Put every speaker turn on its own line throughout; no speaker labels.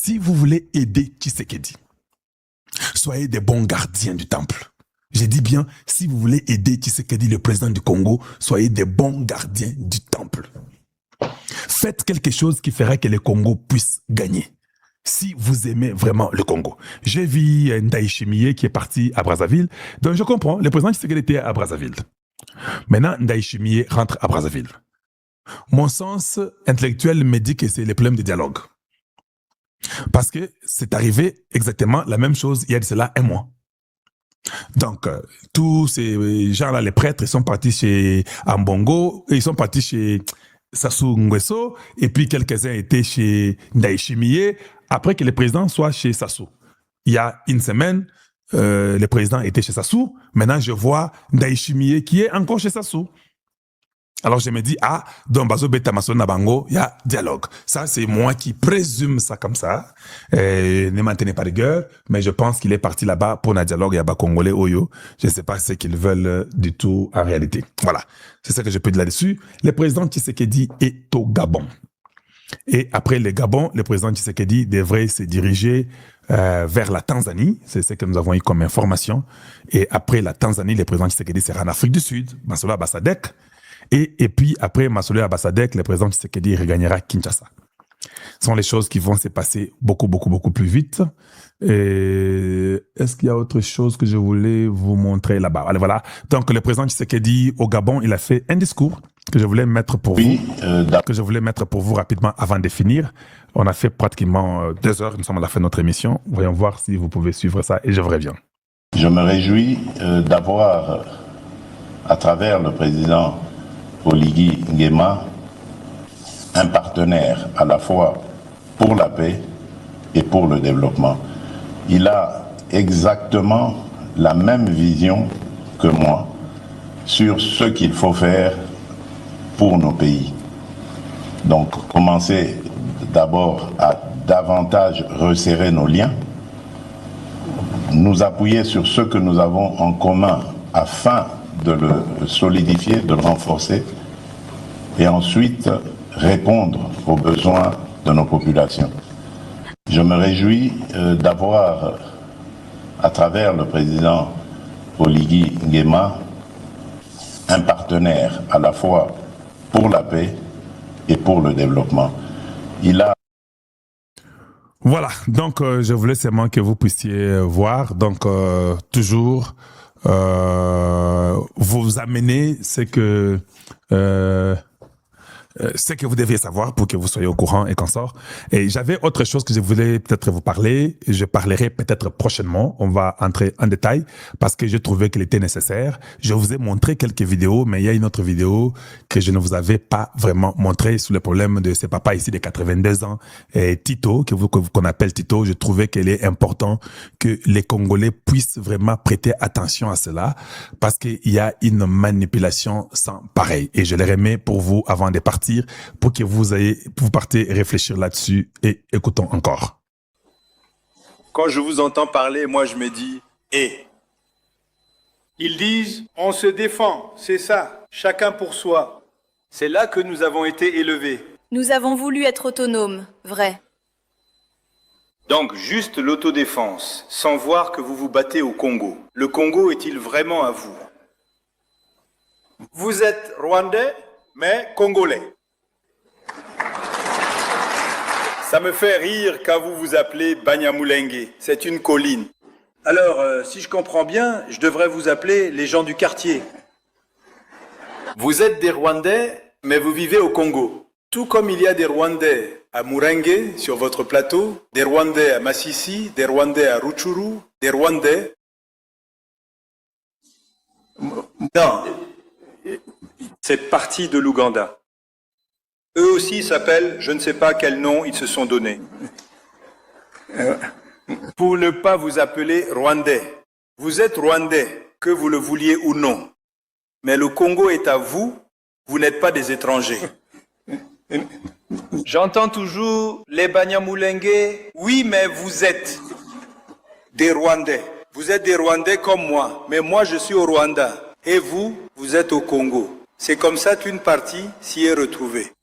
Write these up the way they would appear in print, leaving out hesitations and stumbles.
si vous voulez aider Tshisekedi, soyez des bons gardiens du temple. J'ai dit bien, si vous voulez aider Tshisekedi, le président du Congo, soyez des bons gardiens du temple. Faites quelque chose qui ferait que le Congo puisse gagner. Si vous aimez vraiment le Congo. J'ai vu Ndayishimiye qui est parti à Brazzaville. Donc je comprends, le président Tshisekedi était à Brazzaville. Maintenant, Ndayishimiye rentre à Brazzaville. Mon sens intellectuel me dit que c'est le problème de dialogue. Parce que c'est arrivé exactement la même chose il y a de cela un mois. Donc, tous ces gens-là, les prêtres, ils sont partis chez Ambongo, et ils sont partis chez Sassou Nguesso, et puis quelques-uns étaient chez Ndayishimiye, après que le président soit chez Sassou. Il y a une semaine, le président était chez Sassou, maintenant je vois Ndayishimiye qui est encore chez Sassou. Alors je me dis, donc Bazo Beta Mason Nabango, il y a dialogue. Ça, c'est moi qui présume ça comme ça. Ne maintenez pas rigueur, mais je pense qu'il est parti là-bas pour un dialogue. Il y a bas Congolais, Oyo. Je ne sais pas ce qu'ils veulent du tout en réalité. Voilà, c'est ça que je peux dire là-dessus. Le président Tshisekedi est au Gabon. Et après le Gabon, le président Tshisekedi devrait se diriger vers la Tanzanie. C'est ce que nous avons eu comme information. Et après la Tanzanie, le président Tshisekedi sera en Afrique du Sud, Masolo Abassadek. Et puis, après Masolo Abassadek, le président Tshisekedi regagnera Kinshasa. Ce sont les choses qui vont se passer beaucoup plus vite. Est-ce qu'il y a autre chose que je voulais vous montrer là-bas? Allez, voilà. Donc, le président Tshisekedi au Gabon, il a fait un discours que je voulais mettre pour vous rapidement avant de finir. On a fait pratiquement 2 heures, nous sommes à la fin de notre émission. Voyons voir si vous pouvez suivre ça et je vous reviens.
Je me réjouis d'avoir, à travers le président Oligui Nguema, un partenaire à la fois pour la paix et pour le développement. Il a exactement la même vision que moi sur ce qu'il faut faire pour nos pays. Donc, commencer d'abord à davantage resserrer nos liens, nous appuyer sur ce que nous avons en commun afin de le solidifier, de le renforcer, et ensuite répondre aux besoins de nos populations. Je me réjouis d'avoir, à travers le président Oligui Nguema, un partenaire à la fois pour la paix et pour le développement. Il a...
Voilà, donc je voulais seulement que vous puissiez voir, donc toujours vous amener ce que vous deviez savoir pour que vous soyez au courant et qu'on sort. Et j'avais autre chose que je voulais peut-être vous parler. Je parlerai peut-être prochainement. On va entrer en détail parce que je trouvais qu'il était nécessaire. Je vous ai montré quelques vidéos, mais il y a une autre vidéo que je ne vous avais pas vraiment montré sur le problème de ce papa ici de 82 ans, Tito, qu'on appelle Tito. Je trouvais qu'il est important que les Congolais puissent vraiment prêter attention à cela parce qu'il y a une manipulation sans pareil. Et je le remets pour vous avant de partir pour que vous partez réfléchir là-dessus et écoutons encore.
Quand je vous entends parler, moi je me dis « et ». Ils disent « on se défend », c'est ça, chacun pour soi. C'est là que nous avons été élevés.
Nous avons voulu être autonomes, vrai.
Donc juste l'autodéfense, sans voir que vous vous battez au Congo. Le Congo est-il vraiment à vous? Vous êtes Rwandais, mais Congolais. Ça me fait rire quand vous vous appelez Banyamulenge. C'est une colline. Alors, si je comprends bien, je devrais vous appeler les gens du quartier. Vous êtes des Rwandais, mais vous vivez au Congo. Tout comme il y a des Rwandais à Murenge, sur votre plateau, des Rwandais à Massissi, des Rwandais à Rutshuru, des Rwandais... Non, c'est partie de l'Ouganda. Eux aussi s'appellent, je ne sais pas quel nom ils se sont donnés. Pour ne pas vous appeler Rwandais. Vous êtes Rwandais, que vous le vouliez ou non. Mais le Congo est à vous, vous n'êtes pas des étrangers. J'entends toujours les Banyamulenge. Oui, mais vous êtes des Rwandais. Vous êtes des Rwandais comme moi, mais moi je suis au Rwanda. Et vous, vous êtes au Congo. C'est comme ça qu'une partie s'y est retrouvée.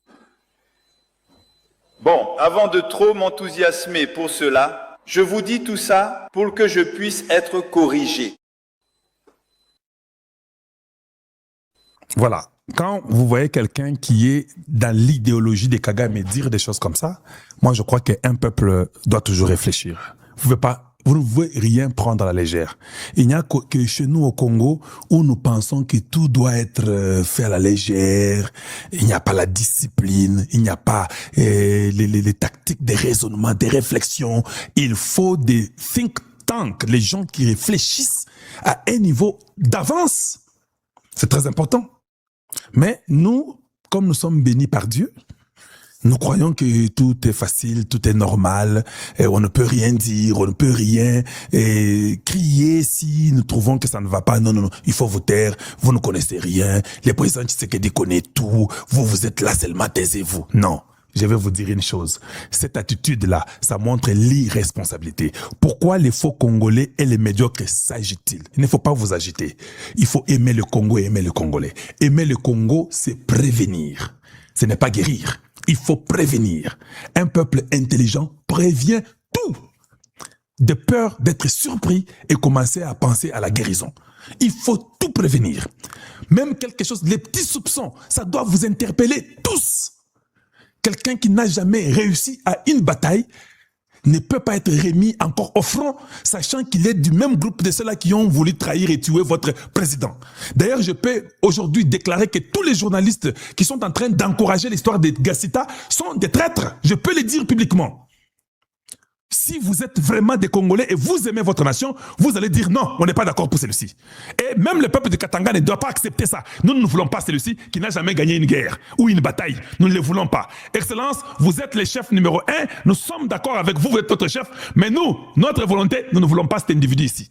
Bon, avant de trop m'enthousiasmer pour cela, je vous dis tout ça pour que je puisse être corrigé.
Voilà. Quand vous voyez quelqu'un qui est dans l'idéologie des Kagame dire des choses comme ça, moi je crois qu'un peuple doit toujours réfléchir. Vous ne pouvez rien prendre à la légère. Il n'y a que chez nous au Congo où nous pensons que tout doit être fait à la légère. Il n'y a pas la discipline, il n'y a pas les tactiques, des raisonnements, des réflexions. Il faut des think tanks, les gens qui réfléchissent à un niveau d'avance. C'est très important. Mais nous, comme nous sommes bénis par Dieu, nous croyons que tout est facile, tout est normal, et on ne peut rien dire, on ne peut rien crier si nous trouvons que ça ne va pas. Non, non, non, il faut vous taire, vous ne connaissez rien, les présidents Tshisekedi connaissent tout, vous êtes là seulement, taisez-vous. Non, je vais vous dire une chose, cette attitude-là, ça montre l'irresponsabilité. Pourquoi les faux Congolais et les médiocres s'agitent-ils? Il ne faut pas vous agiter. Il faut aimer le Congo et aimer le Congolais. Aimer le Congo, c'est prévenir, ce n'est pas guérir. Il faut prévenir. Un peuple intelligent prévient tout. De peur d'être surpris et commencer à penser à la guérison. Il faut tout prévenir. Même quelque chose, les petits soupçons, ça doit vous interpeller tous. Quelqu'un qui n'a jamais réussi à une bataille ne peut pas être remis encore au front, sachant qu'il est du même groupe de ceux-là qui ont voulu trahir et tuer votre président. D'ailleurs, je peux aujourd'hui déclarer que tous les journalistes qui sont en train d'encourager l'histoire de Gassita sont des traîtres. Je peux le dire publiquement. Si vous êtes vraiment des Congolais et vous aimez votre nation, vous allez dire non, on n'est pas d'accord pour celui-ci. Et même le peuple de Katanga ne doit pas accepter ça. Nous ne voulons pas celui-ci qui n'a jamais gagné une guerre ou une bataille. Nous ne le voulons pas. Excellence, vous êtes le chef numéro 1. Nous sommes d'accord avec vous, vous êtes notre chef. Mais nous, notre volonté, nous ne voulons pas cet individu ici.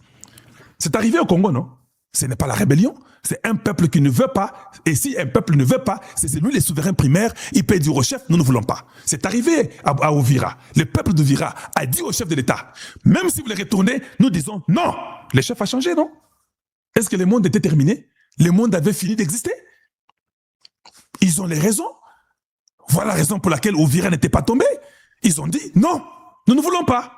C'est arrivé au Congo, non? Ce n'est pas la rébellion, c'est un peuple qui ne veut pas. Et si un peuple ne veut pas, c'est lui les souverains primaires, il peut dire au chef, nous ne voulons pas. C'est arrivé à Uvira. Le peuple d'Uvira a dit au chef de l'État, même si vous les retournez, nous disons non. Le chef a changé, non? Est-ce que le monde était terminé? Le monde avait fini d'exister? Ils ont les raisons. Voilà la raison pour laquelle Uvira n'était pas tombé. Ils ont dit non, nous ne voulons pas.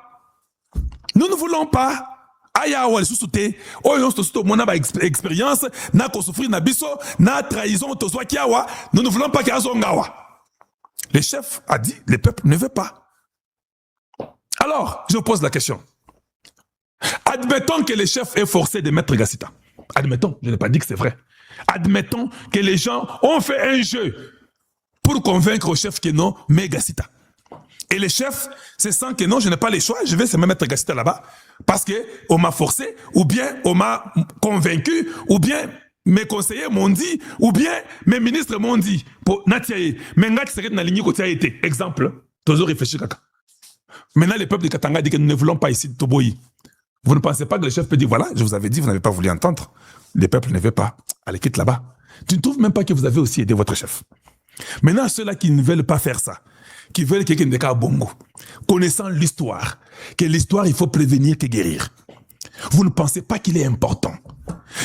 Nous ne voulons pas. Aya wale susute oyo to mona ba expérience na ko souffrir na biso na trahison to zwa kiawa nous ne voulons pas qu'il azongawa. Le chef a dit le peuple ne veut pas. Alors, je pose la question. Admettons que le chef est forcé de mettre Gassita. Admettons, je n'ai pas dit que c'est vrai. Admettons que les gens ont fait un jeu pour convaincre au chef que non, mais Gassita. Et le chef se sent que non, je n'ai pas le choix, je vais seulement mettre Gassita là-bas parce qu'on m'a forcé, ou bien on m'a convaincu, ou bien mes conseillers m'ont dit, ou bien mes ministres m'ont dit. Pour Natiaye, mais Nga qui serait dans la ligne côté été. Exemple, toujours réfléchir kaka. Maintenant, le peuple de Katanga dit que nous ne voulons pas ici de Toboyi. Vous ne pensez pas que le chef peut dire, voilà, je vous avais dit, vous n'avez pas voulu entendre. Le peuple ne veut pas. Allez, quitte là-bas. Tu ne trouves même pas que vous avez aussi aidé votre chef. Maintenant, ceux-là qui ne veulent pas faire ça, qui veulent quelqu'un de cas bongo, connaissant l'histoire, que l'histoire, il faut prévenir que guérir. Vous ne pensez pas qu'il est important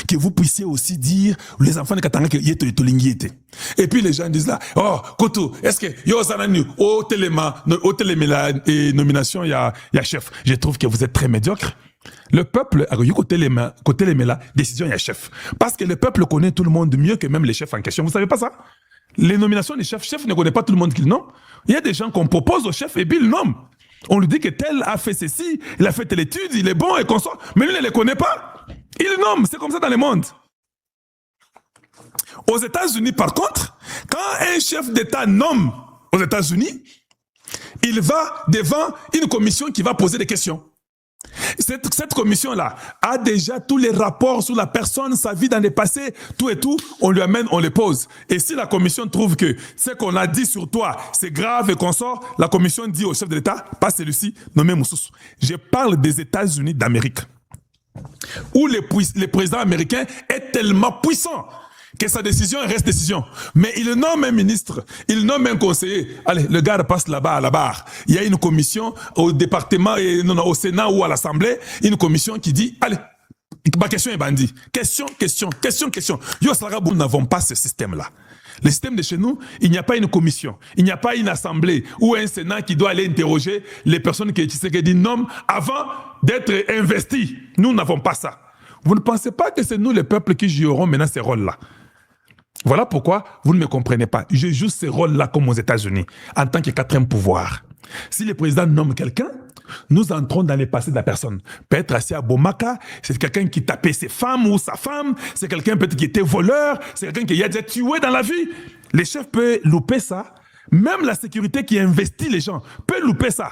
que vous puissiez aussi dire les enfants de Katanga que yeto et tolingi était. Et puis les gens disent là, oh, Koto, est-ce que yo sananu au téléma la nomination il y a chef. Je trouve que vous êtes très médiocre. Le peuple a eu côté la décision il y a chef. Parce que le peuple connaît tout le monde mieux que même les chefs en question. Vous savez pas ça? Les nominations des chefs ne connaissent pas tout le monde qu'ils nomment. Il y a des gens qu'on propose au chef et puis ils nomment. On lui dit que tel a fait ceci, il a fait telle étude, il est bon et qu'on sort. Mais lui ne les connaît pas. Il nomme, c'est comme ça dans le monde. Aux États-Unis, par contre, quand un chef d'État nomme aux États-Unis, il va devant une commission qui va poser des questions. Cette commission-là a déjà tous les rapports sur la personne, sa vie dans le passé, tout et tout, on lui amène, on les pose. Et si la commission trouve que ce qu'on a dit sur toi, c'est grave et qu'on sort, la commission dit au chef de l'État, pas celui-ci, nommé Moussous. Je parle des États-Unis d'Amérique, où le président américain est tellement puissant que sa décision reste décision. Mais il nomme un ministre, il nomme un conseiller. Allez, le gars passe là-bas à la barre. Il y a une commission au département, au Sénat ou à l'Assemblée, une commission qui dit, allez, ma question est bandit. Question. Yo, nous n'avons pas ce système-là. Le système de chez nous, il n'y a pas une commission, il n'y a pas une assemblée ou un sénat qui doit aller interroger les personnes que Tshisekedi nomme avant d'être investis. Nous n'avons pas ça. Vous ne pensez pas que c'est nous, les peuples, qui jouerons maintenant ces rôles-là? Voilà pourquoi vous ne me comprenez pas. Je joue ces rôles-là comme aux États-Unis, en tant que quatrième pouvoir. Si le président nomme quelqu'un, nous entrons dans le passé de la personne. Peut-être assis à Bomaka, c'est quelqu'un qui tapait ses femmes ou sa femme, c'est quelqu'un peut-être qui était voleur, c'est quelqu'un qui a déjà tué dans la vie. Les chefs peuvent louper ça. Même la sécurité qui investit les gens peut louper ça.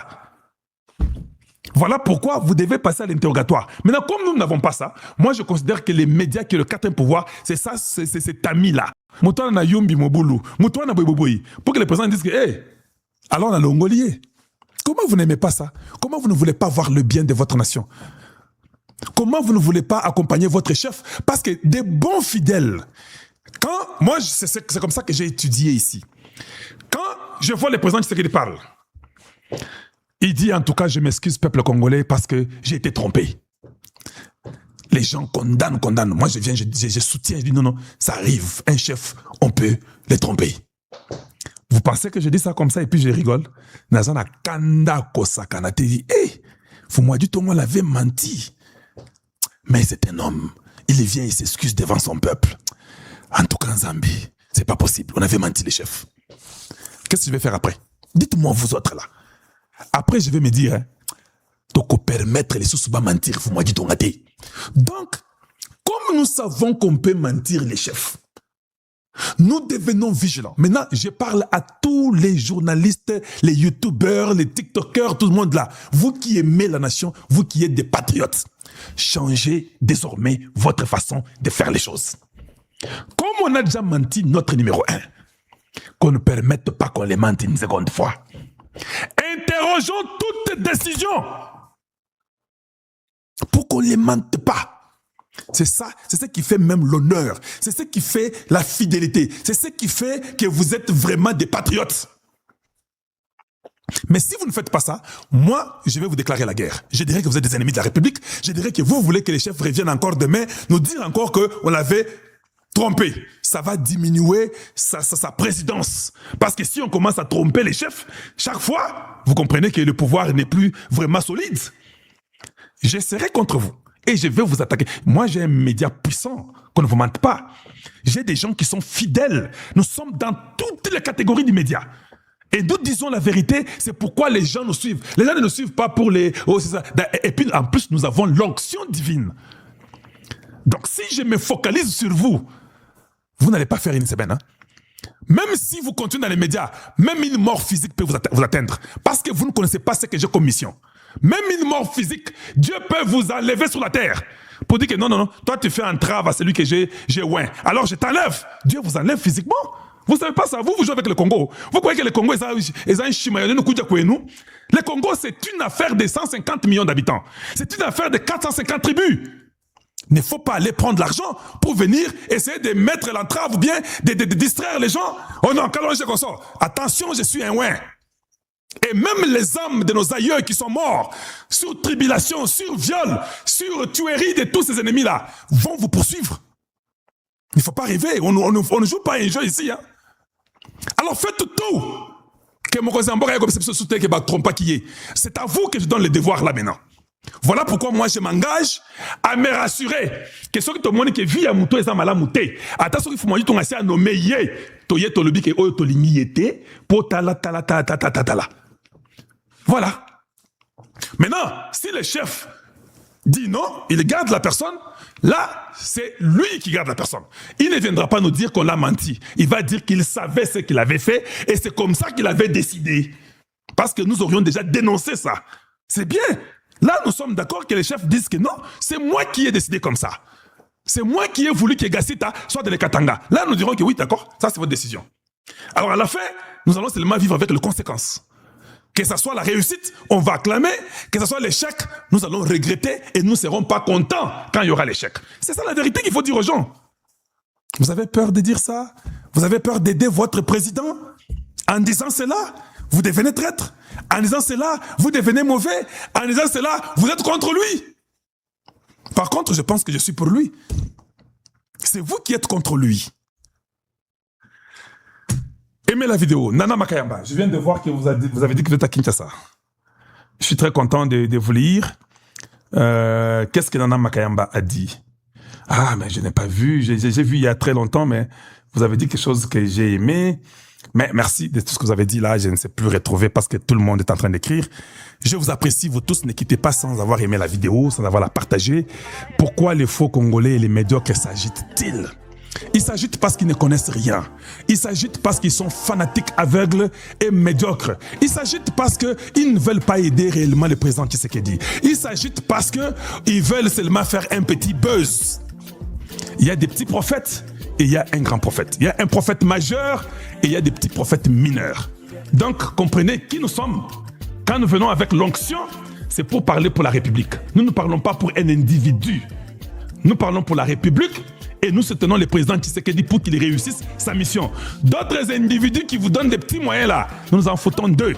Voilà pourquoi vous devez passer à l'interrogatoire. Maintenant, comme nous n'avons pas ça, moi je considère que les médias qui ont le quatrième pouvoir, c'est ça, c'est cet ami-là. Pour que les présidents disent que, hey, alors on a l'ongolier. Comment vous n'aimez pas ça? Comment vous ne voulez pas voir le bien de votre nation? Comment vous ne voulez pas accompagner votre chef? Parce que des bons fidèles, moi c'est comme ça que j'ai étudié ici. Quand je vois le président Tshisekedi parle, il dit en tout cas je m'excuse peuple congolais parce que j'ai été trompé. Les gens condamnent. Moi je viens, je soutiens, je dis non, ça arrive. Un chef, on peut les tromper. Vous pensez que je dis ça comme ça et puis je rigole? Nazana kanda kosakana te dit, hey, vous m'avez dit, on l'avait menti. Mais c'est un homme. Il vient, il s'excuse devant son peuple. En tout cas, en Zambie, c'est pas possible. On avait menti les chefs. Qu'est-ce que je vais faire après? Dites-moi vous autres là. Après, je vais me dire, donc permettre les sous-souba mentir, vous m'avez dit, on a dit. Donc, comme nous savons qu'on peut mentir les chefs, nous devenons vigilants. Maintenant, je parle à tous les journalistes, les youtubeurs, les tiktokers, tout le monde là. Vous qui aimez la nation, vous qui êtes des patriotes, changez désormais votre façon de faire les choses. Comme on a déjà menti notre numéro 1, qu'on ne permette pas qu'on les mente une seconde fois. Interrogeons toute décision pour qu'on ne les mente pas. C'est ça, c'est ce qui fait même l'honneur. C'est ce qui fait la fidélité. C'est ce qui fait que vous êtes vraiment des patriotes. Mais si vous ne faites pas ça, moi, je vais vous déclarer la guerre. Je dirais que vous êtes des ennemis de la République. Je dirais que vous voulez que les chefs reviennent encore demain, nous dire encore qu'on l'avait trompé. Ça va diminuer sa présidence. Parce que si on commence à tromper les chefs, chaque fois, vous comprenez que le pouvoir n'est plus vraiment solide. Je serai contre vous. Et je vais vous attaquer. Moi, j'ai un média puissant, qu'on ne vous mente pas. J'ai des gens qui sont fidèles. Nous sommes dans toutes les catégories du média. Et nous disons la vérité, c'est pourquoi les gens nous suivent. Les gens ne nous suivent pas pour les... Oh, c'est ça. Et puis, en plus, nous avons l'onction divine. Donc, si je me focalise sur vous, vous n'allez pas faire une semaine. Hein? Même si vous continuez dans les médias, même une mort physique peut vous atteindre. Parce que vous ne connaissez pas ce que j'ai comme mission. Même une mort physique, Dieu peut vous enlever sur la terre. Pour dire que non, toi tu fais entrave à celui que j'ai oint. Alors je t'enlève. Dieu vous enlève physiquement. Vous ne savez pas ça, vous jouez avec le Congo. Vous croyez que le Congo, ils ont un chimayone, nous. Le Congo, c'est une affaire de 150 millions d'habitants. C'est une affaire de 450 tribus. Il ne faut pas aller prendre l'argent pour venir essayer de mettre l'entrave ou bien de distraire les gens. Oh non, quand on comme ça, attention, je suis un oint. Et même les âmes de nos aïeux qui sont morts, sur tribulation, sur viol, sur tuerie de tous ces ennemis-là, vont vous poursuivre. Il ne faut pas rêver, on ne joue pas un jeu ici. Hein. Alors faites tout que mon cousin Mboka comme c'est que trompe qui est. C'est à vous que je donne le devoir là maintenant. Voilà pourquoi moi je m'engage à me rassurer que ceux qui te montrent que vie à mouton et mala mouté. Attends ceux qui font moi ton assez à nommer yé, toyé to lobi que oyo to lingi yete pour tala. Voilà. Maintenant, si le chef dit non, il garde la personne, là, c'est lui qui garde la personne. Il ne viendra pas nous dire qu'on l'a menti. Il va dire qu'il savait ce qu'il avait fait et c'est comme ça qu'il avait décidé. Parce que nous aurions déjà dénoncé ça. C'est bien. Là, nous sommes d'accord que les chefs disent que non, c'est moi qui ai décidé comme ça. C'est moi qui ai voulu que Gassita soit de l'Ekatanga. Là, nous dirons que oui, d'accord, ça c'est votre décision. Alors à la fin, nous allons seulement vivre avec les conséquences. Que ce soit la réussite, on va acclamer. Que ce soit l'échec, nous allons regretter et nous ne serons pas contents quand il y aura l'échec. C'est ça la vérité qu'il faut dire aux gens. Vous avez peur de dire ça? Vous avez peur d'aider votre président? En disant cela, vous devenez traître. En disant cela, vous devenez mauvais. En disant cela, vous êtes contre lui. Par contre, je pense que je suis pour lui. C'est vous qui êtes contre lui. Aimez la vidéo. Nana Makayamba, je viens de voir que vous avez dit que vous êtes à Kinshasa. Je suis très content de vous lire. Qu'est-ce que Nana Makayamba a dit? Ah, mais je n'ai pas vu. J'ai vu il y a très longtemps, mais vous avez dit quelque chose que j'ai aimé. Mais merci de tout ce que vous avez dit là. Je ne sais plus retrouver parce que tout le monde est en train d'écrire. Je vous apprécie, vous tous. Ne quittez pas sans avoir aimé la vidéo, sans avoir la partagée. Pourquoi les faux Congolais et les médiocres s'agitent-ils? Ils s'agitent parce qu'ils ne connaissent rien. Ils s'agitent parce qu'ils sont fanatiques, aveugles et médiocres. Ils s'agitent parce qu'ils ne veulent pas aider réellement le président Tshisekedi. Ils s'agitent parce qu'ils veulent seulement faire un petit buzz. Il y a des petits prophètes et il y a un grand prophète. Il y a un prophète majeur et il y a des petits prophètes mineurs. Donc, comprenez qui nous sommes. Quand nous venons avec l'onction, c'est pour parler pour la République. Nous ne parlons pas pour un individu. Nous parlons pour la République. Et nous soutenons le président Tshisekedi pour qu'il réussisse sa mission. D'autres individus qui vous donnent des petits moyens là, nous nous en foutons d'eux.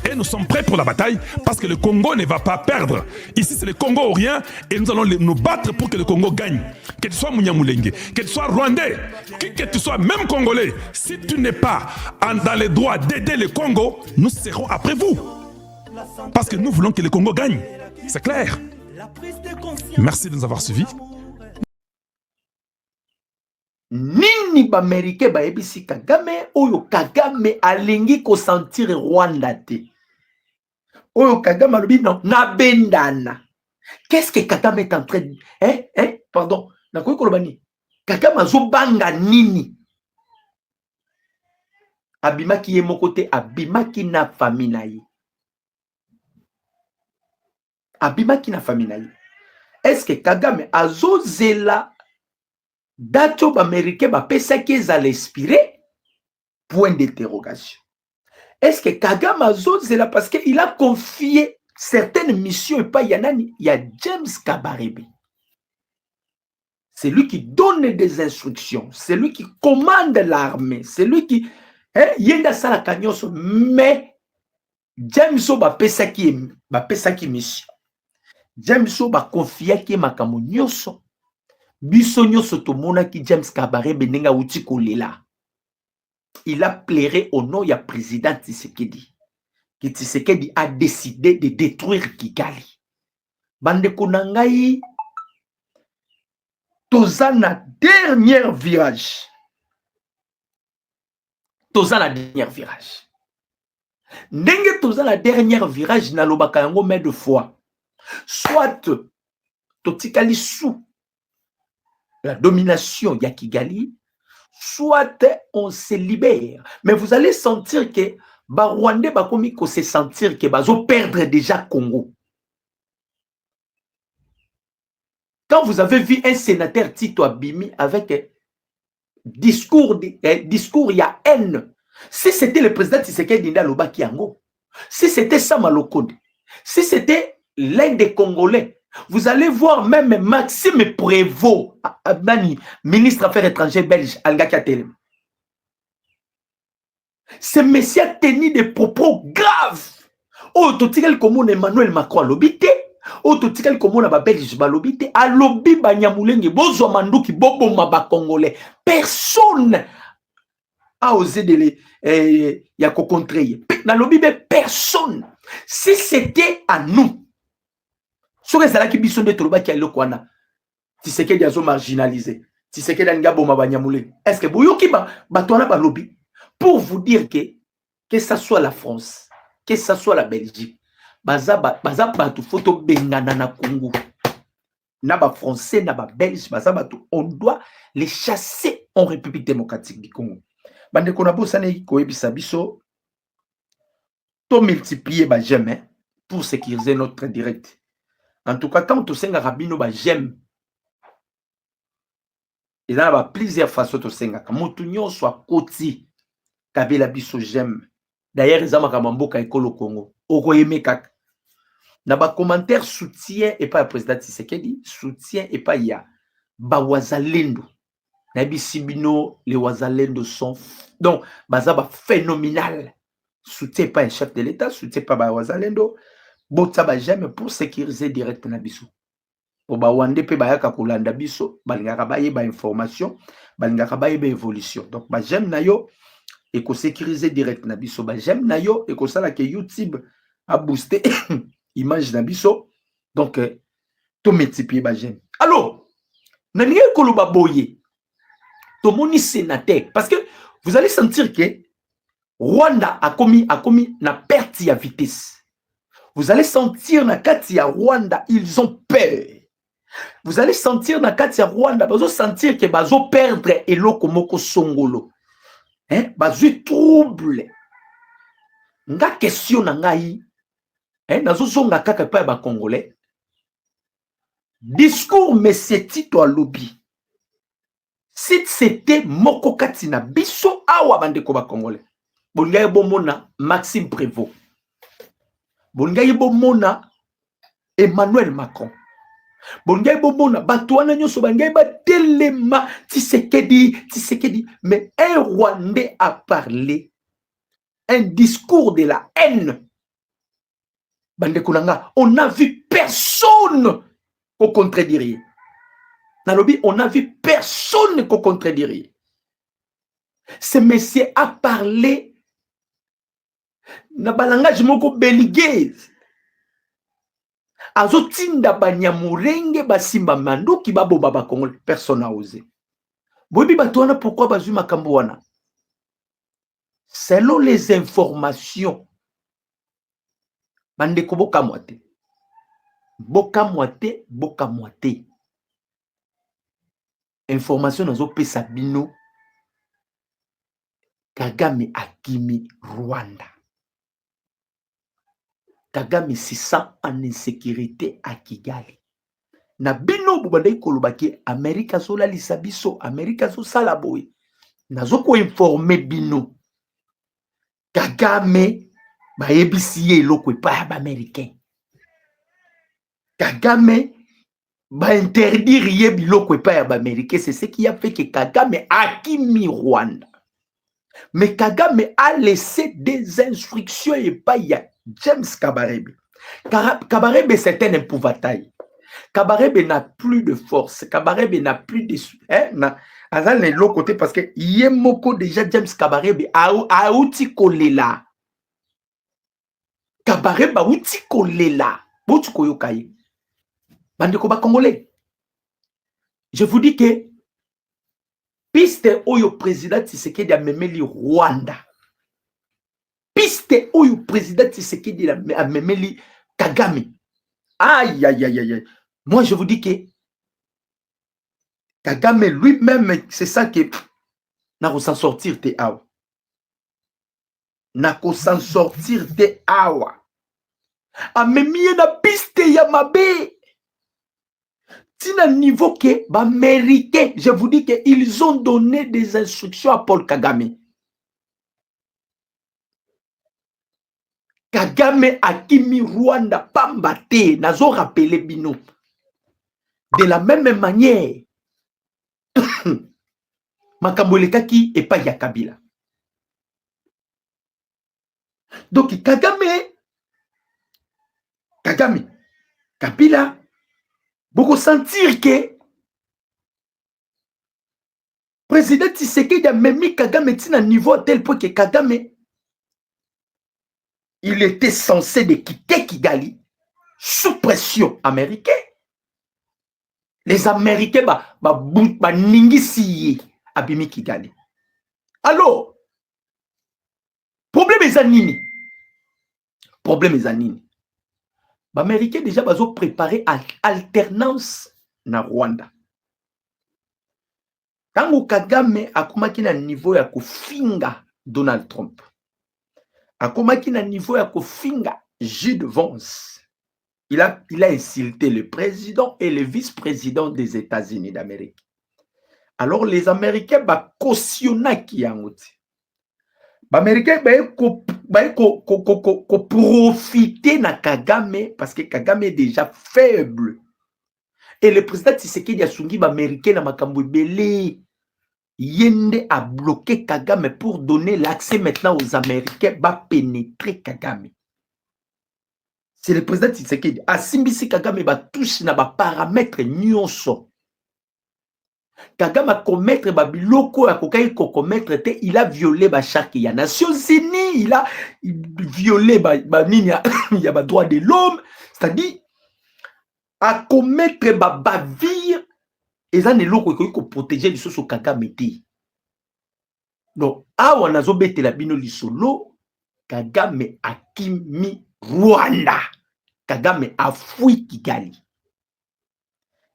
Et nous sommes prêts pour la bataille parce que le Congo ne va pas perdre. Ici, c'est le Congo ou rien et nous allons nous battre pour que le Congo gagne. Que tu sois Munyamulenge, que tu sois Rwandais, que tu sois même Congolais, si tu n'es pas dans les droits d'aider le Congo, nous serons après vous. Parce que nous voulons que le Congo gagne. C'est clair. Merci de nous avoir suivis.
Nini bamerike baebisi Kagame oyo Kagame alingi ko sentir Rwanda te. Oyo Kagame alobi non na bendana. Qu'est-ce que Kagame est en train de pardon, na koyi kolobani. Kagame azobanga nini? Abimaki ye moko te, abimaki na famille na ye. Abimaki na famille na ye. Est-ce que Kagame azozela dato américain ba pesaki za l'inspirer? Point d'interrogation. Est-ce que Kagame azozela parce qu'il a confié certaines missions et pas Yanani? Il y a James Kabarebe. C'est lui qui donne des instructions, c'est lui qui commande l'armée, c'est lui qui yenda sala kanyoso, mais James o ba pesaki mission. James o ba confiaki makambo nyonso. Biso nyonso tomonaki James Kabarebe nenga uti kolela. Il a plairé au nom ya président Tshisekedi. Que Tshisekedi a décidé de détruire Kigali. Bandeko na ngai tozana dernier virage. Tozana dernier virage. Ndenge tozana dernier virage na lobaka yango mais de fois. Soit totikali sous la domination ya Kigali, soit on se libère. Mais vous allez sentir que ba Rwandais ba komi ko se sentir que bazo perdre déjà Congo. Quand vous avez vu un sénateur Tito Abimi avec discours il y a haine. Si c'était le président Tshisekedi Nda Lobaki Yango, si c'était Sama Lokonde, si c'était l'un des Congolais, vous allez voir même Maxime Prévost, ministre Affaires étrangères belge, Algakatelem. Ce monsieur a tenu des propos graves. Oh, totikel comme Emmanuel Macron lobité. Oh, totikel comme ba belge ba lobité. A lobi ba Nyamulenge bozo manduki bobo maba congolais. Personne a osé de les yako contrer. Na lobi personne. Si c'était à nous, ce que c'est qui bison de Toloba qui a le kwana. Tshisekedi azo marginalisé. Tshisekedi anga boma ba Nyamulenge. Est-ce que boyoki ba tona ba lobby pour vous dire que ça soit la France, que ça soit la Belgique, baza batu photo bengana na Congo. Na ba français, na ba belge, baza batu, on doit les chasser en République démocratique du Congo. Bande kona bosane ko ebisa biso to multiplier ba j'aime pour sécuriser notre direct. En tout cas, quand tu senga rabino ba j'aime, il y a plusieurs façons de senga. Quand tu soit koti kabela biso j'aime. D'ailleurs, ils ont makamamboka ekolo Congo. Oko yeme kak. Na ba commentaire soutien et pas le président Tshisekedi, soutien et pas ya ba wazalendo. Na bisibino les wazalendo sont donc bazaba phénoménal. Soutien pas un chef de l'État, soutien pas ba wazalendo. Botsa ba j'aime pour sécuriser direct na biso. Pour ba wande pe ba yaka kolanda biso, balingaka ba yeba information, balingaka ba yeba évolution. Donc ba j'aime na yo et ko sécuriser direct na biso ba j'aime na yo et ko sala que YouTube a booster image na biso donc to multiplier ba j'aime. Alors na lié ko lo ba boye to moni sénateur parce que vous allez sentir que Rwanda a commis na perte ya vitesse. Vous allez sentir na kati ya Rwanda ils ont peur. Vous allez sentir na kati ya Rwanda bazo sentir que bazo perdre eloko moko songolo. Hein, bazo trouble. Nga question na ngai, hein, nazo zonga kaka pa ba congolais. Discours monsieur Tito Alobi. Si c'était moko kati na biso awa bandeko ba congolais. Bongaye bomona Maxime Prévost. Bongaye bomona Emmanuel Macron. Bongaye bomona batouana nyoso bangaye ba telema Tshisekedi. Mais un Rwandais a parlé un discours de la haine. Bandeko nanga, on n'a vu personne au contredire. Nalobi, on n'a vu personne au contredire. Ce monsieur a parlé na balangage moko beliguez. Azotinda banyamurenge basimba manduki babo baba Congolais. Personne n'a osé. Bobi batouana pourquoi bazu makambo wana? Selon les informations, bandeko boka moite. Boka moite. Information nazo pesa bino. Kagame akimi Rwanda. Kagame se sent en insécurité à Kigali. Na bino bubandai kolobaki Amerika zola lisabiso, Amerika zo salaboy. Nazo ko informer bino. Kagame ba ebisiye loko pa ba américain. Kagame ba interdire yebi loko pa ba américain, c'est ce qui a fait que Kagame akimi Rwanda. Mais Kagame a laissé des instructions et pas y a James Kabarebe. Kabarebe, c'est un épouvantail. Kabarebe n'a plus de force. Kabarebe n'a plus de... Azal est l'autre côté parce que Yemoko déjà James Kabarebe a outi kolela. Kabarebe a outi kolela. Bouti koyokaye. Bandeko ba Congolais. Je vous dis que piste oyo président Tshisekedi a memeli Rwanda. Piste oyo président Tshisekedi a memeli Kagame. Aïe, aïe, aïe, aïe. Moi, je vous dis que Kagame lui-même, c'est ça que n'a s'en sortir te awa. N'a s'en sortir te awa. A memie na piste ya mabe. Tina niveau que américain, je vous dis qu'ils ont donné des instructions à Paul Kagame. Kagame akimi Rwanda pambate, nazo rappelé bino. De la même manière, Makambolekaki et pas Yakabila. Donc Kagame, Kabila, beaucoup sentir que président Tshisekedi a même mis Kagame à un niveau tel point que Kagame il était censé de quitter Kigali sous pression américaine. Les Américains ningisi abimi Kigali. Alors, problème est anini. Les Américains déjà ont préparé alternance na Rwanda. Tango Kagame akomaki na niveau ya kofinga Donald Trump. Akomaki na niveau ya kofinga Jude Vance. Il a insulté le président et le vice-président des États-Unis d'Amérique. Alors les Américains cautionnaki yangote. Les Américains profiter na Kagame parce que Kagame est déjà faible. Et le président Tshisekedi a sungi l'Américain na makambo belé. Yende a bloqué Kagame pour donner l'accès maintenant aux Américains va pénétrer Kagame. C'est le président Tshisekedi. A simbisi Kagame va toucher na ba paramètres nyonso. Kagame a commettre babiloko a kokai ko commettre te, il a violé ba charte ya Nations Unies, il a violé ba nini ya ya ba droit de l'homme, c'est-à-dire a commettre ba bavire eza neloko ko protéger lisusu Kagame te. Donc awa nazo betela bino lisolo Kagame akimi Rwanda. Kagame a fui Kigali.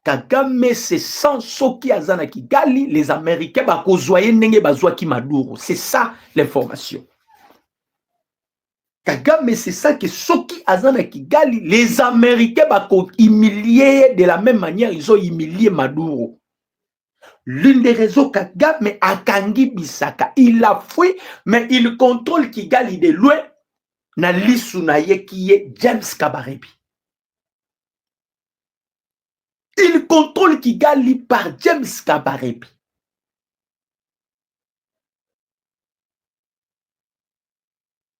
Kagame se sent soki azana Kigali, les Américains bakozwaye ndenge bazwaki Maduro. C'est ça l'information. Kagame c'est ça que soki azana Kigali, les Américains bako humilier de la même manière ils ont humilié Maduro. L'une des raisons Kagame a Kangi Bisaka, il a fui mais il contrôle Kigali de loin na lisu na ye qui est James Kabarebe. Il contrôle Kigali par James Kabarebe.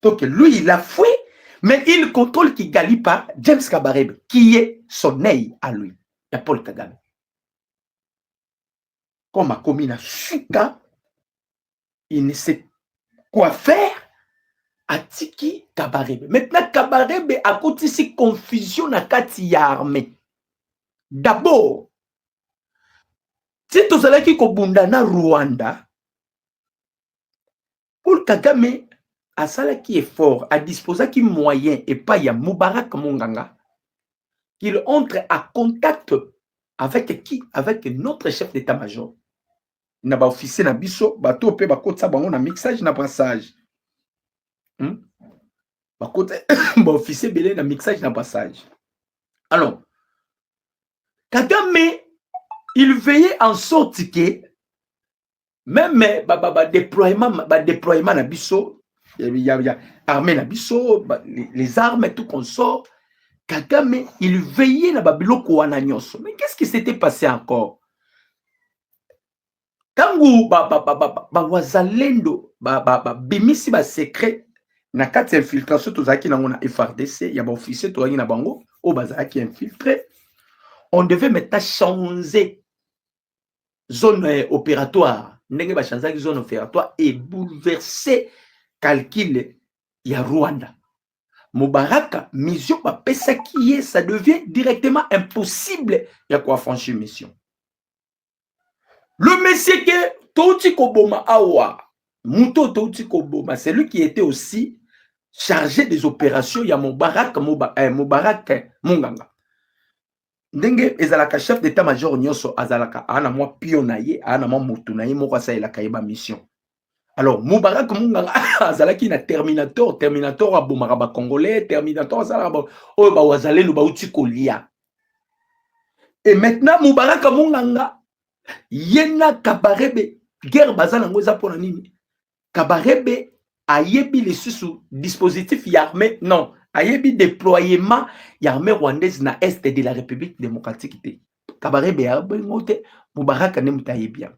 Donc lui, il a fui, mais il contrôle Kigali par James Kabarebe, qui est son œil à lui. Il y a Paul Kagame. Comme a commis la Suka, il ne sait quoi faire à Tiki Kabarebe. Maintenant, Kabarebe a côté si confusion à Kati armée. D'abord, si tu sais qui Kobundana Rwanda, Paul Kagame a ça qui est fort, a disposé qui moyen et pas y a Moubarak Munganga, qu'il entre à contact avec qui? Avec notre chef d'état-major. Il n'a pas officier na biso, bateau pe bakot sa bango na mixage na brassage. Bakot ba officier belé na mixage na brassage. Alors, Kagame, il veillait en sorte que même déploiement na biso, il y a armée na biso, les armes tout qu'on sort. Kagame, il veillait na babiloko wana nyonso. Mais qu'est-ce qui s'était passé encore? Kangu wazalendo bimisi ba secret na kati infiltration tozaki na ngona FRDC, ya ba officier tozaki na bango o bazaki infiltré. On devait maintenant changer zone opératoire. Ndenge ba changer zone opératoire et bouleverser calcul ya Rwanda. Moubaraka, mission ba pesa qui est, ça devient directement impossible ya quoi franchir mission. Le monsieur que Touti Koboma Awa, Mouto Touti Koboma, c'est lui qui était aussi chargé des opérations. Il y a Moubarak Munganga. Ndenge ezalaka chef d'état-major nyonso azalaka ana mwa pionaye ana mwa mutunaye moko asaela kayeba mission. Alors Moubarak Munganga azalaki na Terminator abomaka ba congolais, Terminator azalaka oyo ba wazalelu ba uti kolia. Et maintenant Moubarak Munganga Yena Kabarebe, guerre bazana ngoza pona nini. Kabarebe ayebi les sous dispositifs armés, non, ayebi déploiement armée rwandaise na est de la République démocratique. Kabarebe a ngote Moubarak ne mutaye bien.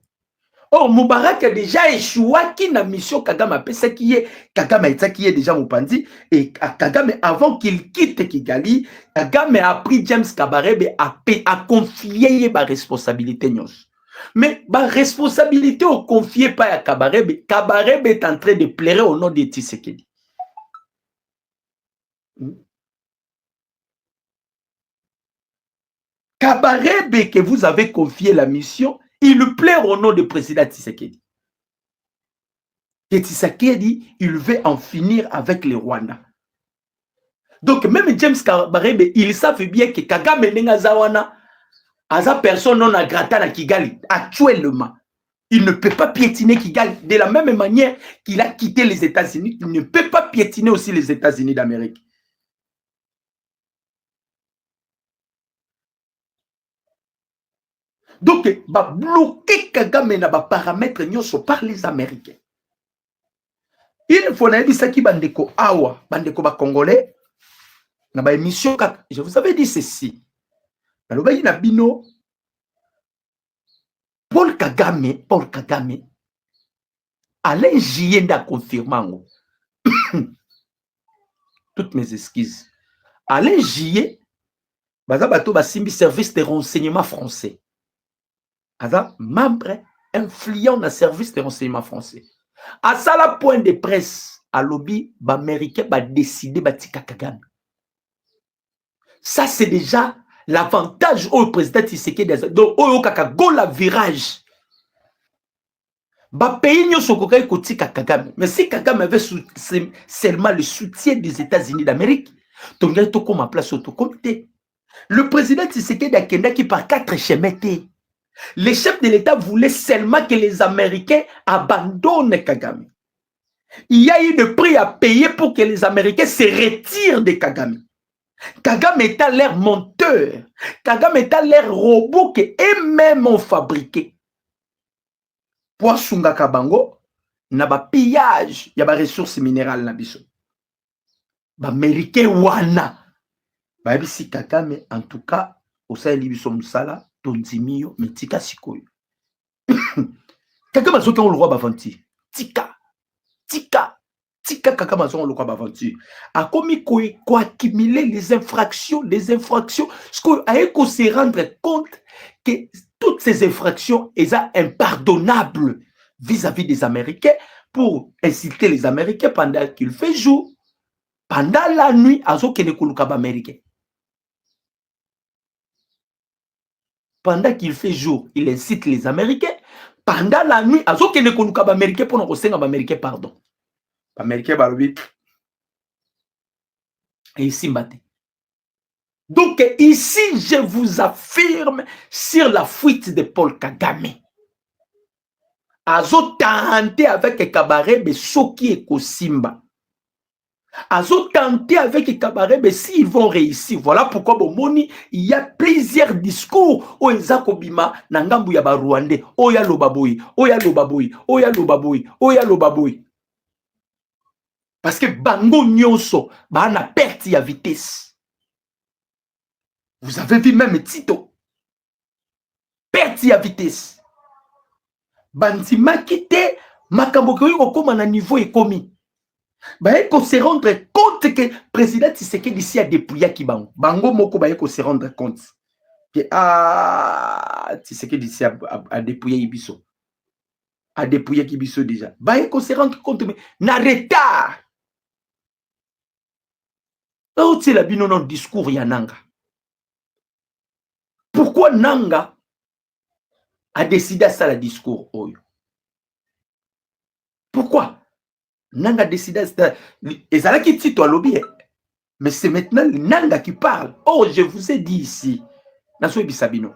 Or Moubarak a déjà échoué qui na mission Kagame a pesa qui est Kagame a qui est déjà Mupandi et Kagame avant qu'il quitte Kigali, Kagame a pris James Kabarebe a confié ba responsabilité nyos. Mais ma responsabilité au confié pas à Kabarebe. Kabarebe est en train de pleurer au nom de Tshisekedi. Kabarebe que vous avez confié la mission, il pleure au nom du président Tshisekedi. Et Tshisekedi, il veut en finir avec les Rwandais. Donc même James Kabarebe, il savait bien que Kagame Nengazawana Aza personne non a grata à Kigali. Actuellement, il ne peut pas piétiner Kigali. De la même manière qu'il a quitté les États-Unis, il ne peut pas piétiner aussi les États-Unis d'Amérique. Donc, va bloquer Kagame na ba paramètres nyonso par les Américains. Il faut na bisa ki bandeko awa, bandeko ba congolais na ba émission. Je vous avais dit ceci. Nabino, Paul Kagame, Alain Jienda confirmant toutes mes excuses. Alain Jié, bazabato basimbi service de renseignement français. Aza membre influent dans le service de renseignement français. À ça, la point de presse, à lobby, l'Américain va décider de tika Kagame. Ça, c'est déjà l'avantage au président Tshisekedi. Donc, au Kakago, la virage. Ba pays nyo sokokai kotika Kagame. Mais si Kagame avait seulement le soutien des États-Unis d'Amérique, donc il y a tout comme en place au comité. Le président Tshisekedi a Kenda qui par 4 chemins. Les chefs de l'État voulaient seulement que les Américains abandonnent Kagame. Il y a eu des prix à payer pour que les Américains se retirent de Kagame. Kagame est à l'air monteur. Kagame est à l'air robot que eux-mêmes ont fabriqué. Pour Sunga Kabango, na ba pillage, y a ba ressources minérales na biso. Ba Américain wana. Ba bisi Kagame en tout cas au sein de biso musala tonzimio metika sikoyo. Kagame azoki on le roi bavanti. Tika Kagame azoki on le roi bavanti. A commis quoi accumuler les infractions, ce qu'on a éco se rendre compte que toutes ces infractions sont impardonnables vis-à-vis des Américains pour inciter les Américains pendant qu'il fait jour. Pendant la nuit, américain. Pendant qu'il fait jour, il incite les Américains. Pendant la nuit, américain pour nous américain pardon. Américain balobi. Et ici matin. Donc ici, je vous affirme sur la fuite de Paul Kagame. Azo tenté avec Kabaré, mais Soki et Kosimba. Azo tenté avec Kabaré, mais s'ils vont réussir. Voilà pourquoi, bon, Moni, il y a plusieurs discours. O Ezakobima, Nangambu Yaba Rwandais, Oya Lobaboui, Oya Lobaboui, Oya Lobaboui, Oya Lobaboui. Parce que Bango Nyonso, bah, na perte à vitesse. Vous avez vu même Tito. Perte à vitesse. Bandima quitté, Makambokoyi okoma na niveau économique. Bah, il faut se rendre compte que le président Tshisekedi ici a dépouillé Kibango. Bango moko bah, il faut se rendre compte que Tshisekedi ici a dépouillé Ibiso. A dépouillé Ibiso déjà. Bah, il faut se rendre compte mais na retard. Là c'est la binonon discours ya Nanga. Pourquoi Nanga a décidé à ça le discours Oyo? Pourquoi Nanga a décidé à ça? Et ça là qui dit toi lobby. Mais c'est maintenant Nanga qui parle. Oh, je vous ai dit ici. Nassou Bisabino.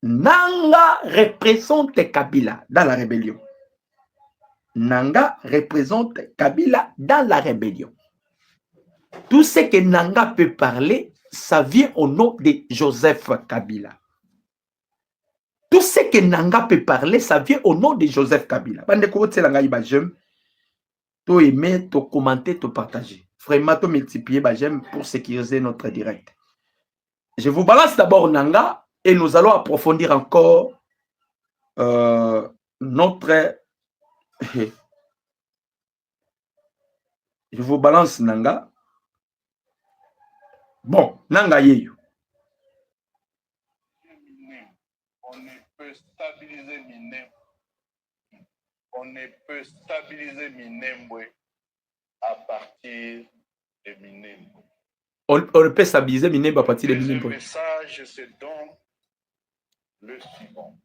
Nanga représente Kabila dans la rébellion. Nanga représente Kabila dans la rébellion. Tout ce que Nanga peut parler, ça vient au nom de Joseph Kabila. Tout ce que Nanga peut parler, ça vient au nom de Joseph Kabila. J'aime, tu aimer, tu commenter, tu partager. Vraiment, tu multiplier, j'aime pour sécuriser notre direct. Je vous balance d'abord Nanga et nous allons approfondir encore notre... Je vous balance Nanga. Bon, Nanga yeyo.
On ne peut stabiliser Minembwe. On ne peut stabiliser Minembwe à partir de Minembwe.
On peut stabiliser Minembwe à partir de Minembwe.
Le message, c'est donc le suivant.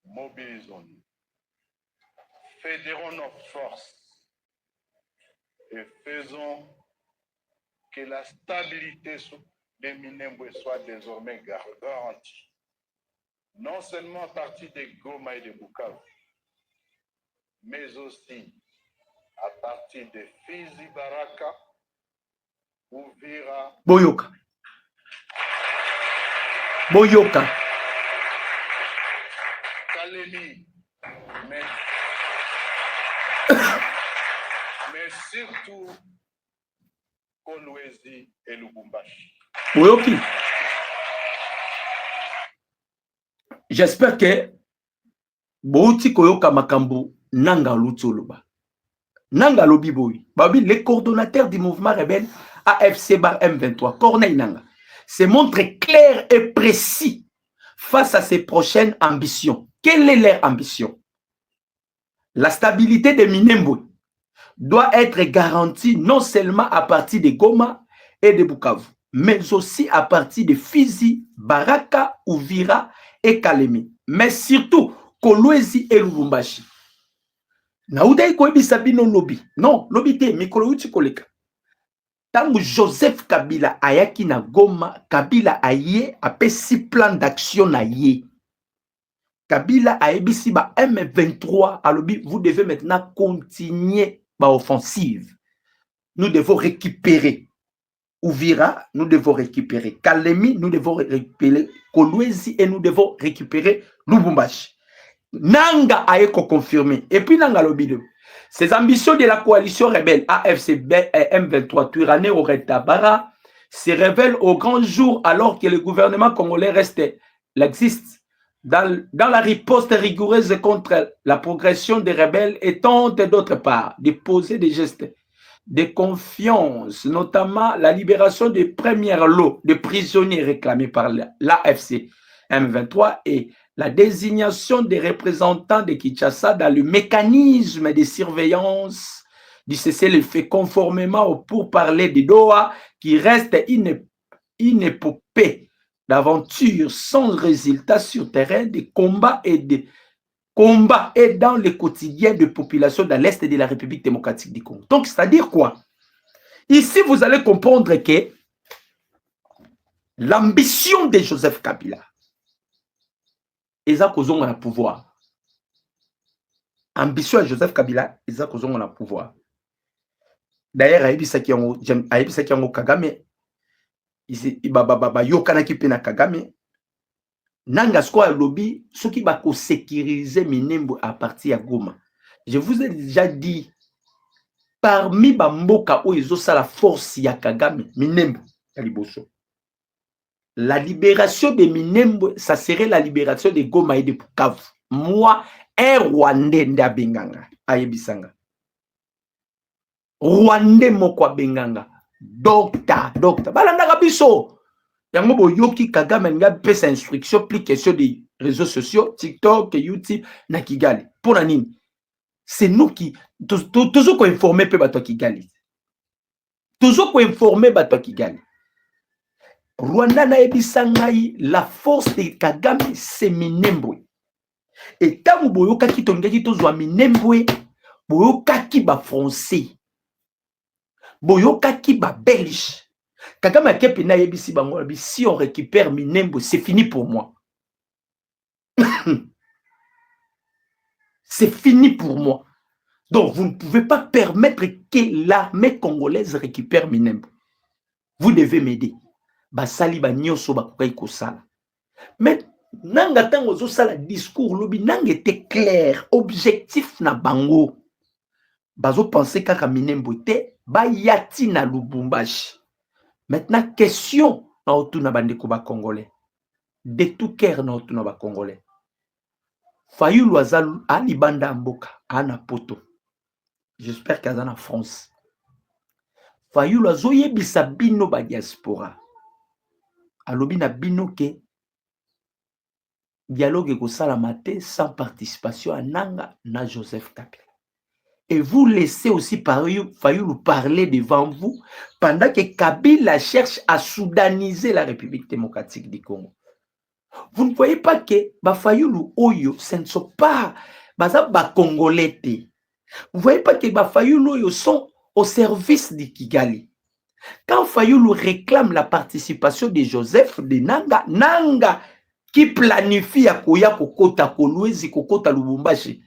Mobilisons-nous. Fédérons nos forces et faisons que la stabilité de Minembwe soit désormais garantie. Non seulement à partir de Goma et de Bukavu, mais aussi à partir de Fizi Baraka, Uvira,
Boyoka. Boyoka.
Kalemi, mais surtout Kolwezi et Lubumbashi.
Boyoki. J'espère que Bouti Koyoka Makambo Nanga Lutsoloba. Nanga Lobiboui. Babi, les coordonnateurs du mouvement rebelle AFC bar M23. Corneille Nanga. se montre clair et précis face à ses prochaines ambitions. Quelle est leur ambition? La stabilité de Minembwe doit être garantie non seulement à partir de Goma et de Bukavu, mais aussi à partir de Fizi, Baraka, Uvira et Kalemi. Mais surtout, Kolwezi et Lubumbashi. Naoudaï koebisa bino lobby. Non, lobby te, mikolo uti koleka. Tangu Joseph Kabila ayaki na Goma, Kabila aye apesi plan d'action na ye. Kabila aebisi ba M23 alobi, vous devez maintenant continuer ba offensive. Nous devons récupérer Uvira, nous devons récupérer Kalemi, nous devons récupérer Kolwezi et nous devons récupérer Lubumbashi. Nanga aeko confirmé. Et puis Nanga lobido. Ces ambitions de la coalition rebelle AFCB et M23 Twirané au Retabara se révèlent au grand jour alors que le gouvernement congolais existe dans la riposte rigoureuse contre la progression des rebelles et tente d'autre part de poser des gestes de confiance, notamment la libération des premiers lots de prisonniers réclamés par l'AFC M23 et la désignation des représentants de Kinshasa dans le mécanisme de surveillance du cessez-le-feu conformément au pourparlers de Doha qui reste une épopée d'aventures sans résultat sur terrain, de combats et dans le quotidien de populations dans l'Est de la République démocratique du Congo. Donc, c'est-à-dire quoi? Ici, vous allez comprendre que l'ambition de Joseph Kabila, ils ont causé le pouvoir. Ambition de Joseph Kabila, ils ont causé le pouvoir. D'ailleurs, Aïbisaki Yango Kagame, Yokanaki Pena Kagame, Nanga Skwa Lobby, ceux qui vont sécuriser Minembwe à partir de Goma. Je vous ai déjà dit, parmi Bamboka où ils ont ça la force ya Kagame, Minembwe, Kaliboso. La libération de Minembwe, ça serait la libération de Goma et de Bukavu. Moi, un Rwandais ndabenganga, ayebisanga. Rwandais moko benganga. Docteur. Balanda biso. Yango boyoki Kagame nga pesa instruction plus question des réseaux sociaux, TikTok, YouTube, na Kigali. Pour la nini? C'est nous qui toujours ko informer pe bato Kigali. Toujours ko informer bato Kigali. Rwanda na ebisangai la force de Kagame c'est Minembwe. Et tant boyoka ki tongaki tozwa Minembwe, boyoka ki ba français. Boyoka ki ba belge. Kagame kepi na yebisi bango si on récupère Minembwe, c'est fini pour moi. C'est fini pour moi. Donc vous ne pouvez pas permettre que l'armée congolaise récupère Minembwe. Vous devez m'aider. Basali ba nyoso ba kokai kosala. Mais nanga tango zo sala discours lobi nanga était clair, objectif na bango. Bazo penser kaka Minembwe te ba yati na Lubumbashi. Maintenant question na otuna bandeko ba congolais. De tout cœur na otuna ba congolais. Fayulu azal ali banda mboka ana poto. J'espère qu'elle est en France. Fayulu azoyebisa bino ba diaspora. Alobi na bino ke dialogue ko salamate sans participation à Nanga na Joseph Kabila. Et vous laissez aussi Fayulu parler devant vous pendant que Kabila cherche à soudaniser la République démocratique du Congo. Vous ne voyez pas que Fayulu Oyo, ce ne sont pas ba Congolais. Vous ne voyez pas que Fayulu Oyo sont au service de Kigali. Quand Fayulu réclame la participation de Joseph de Nanga qui planifie à Koya Kokota Kolwezi Kokota Lubumbashi.